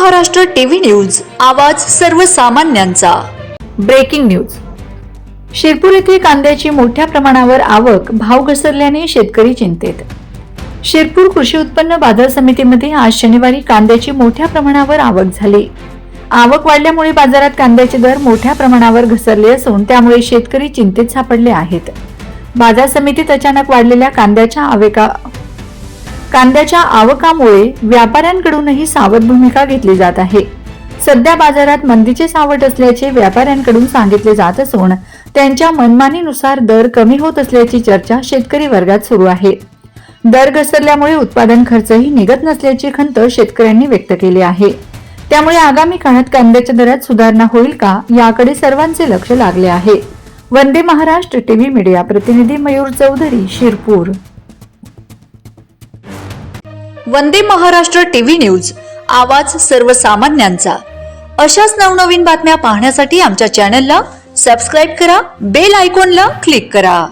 Maharashtra TV news, आवाज सर्वसामान्यांचा। Breaking news. Shirpur येथे कांद्याची मोठ्या प्रमाणावर आवक, भाव घसरल्याने शेतकरी चिंतेत। शिरपूर कृषी उत्पन्न बाजार समितीमध्ये आज शनिवारी कांद्याची मोठ्या प्रमाणावर आवक झाली। आवक वाढल्यामुळे बाजारात कांद्याचे दर मोठ्या प्रमाणावर घसरले असून त्यामुळे शेतकरी चिंतेत सापडले आहेत। बाजार समितीत अचानक वाढलेल्या कांद्याच्या आवकामुळे व्यापाऱ्यांकडूनही सावध भूमिका घेतली जात आहे। सध्या बाजारात मंदीचे सावट असल्याचे व्यापाऱ्यांकडून सांगितले जात असून त्यांच्या मनमानीनुसार दर कमी होत असल्याची चर्चा शेतकरी वर्गात सुरू आहे। दर घसरल्यामुळे उत्पादन खर्चही निघत नसल्याची खंत शेतकऱ्यांनी व्यक्त केली आहे। त्यामुळे आगामी काळात कांद्याच्या दरात सुधारणा होईल का याकडे सर्वांचे लक्ष लागले आहे। वंदे महाराष्ट्र टीव्ही मीडिया प्रतिनिधी मयूर चौधरी, शिरपूर। वंदे महाराष्ट्र टीव्ही न्यूज, आवाज सर्वसामान्यांचा। अशाच नवनवीन बातम्या पाहण्यासाठी आमच्या चॅनलला सबस्क्राइब करा, बेल आयकॉनला क्लिक करा।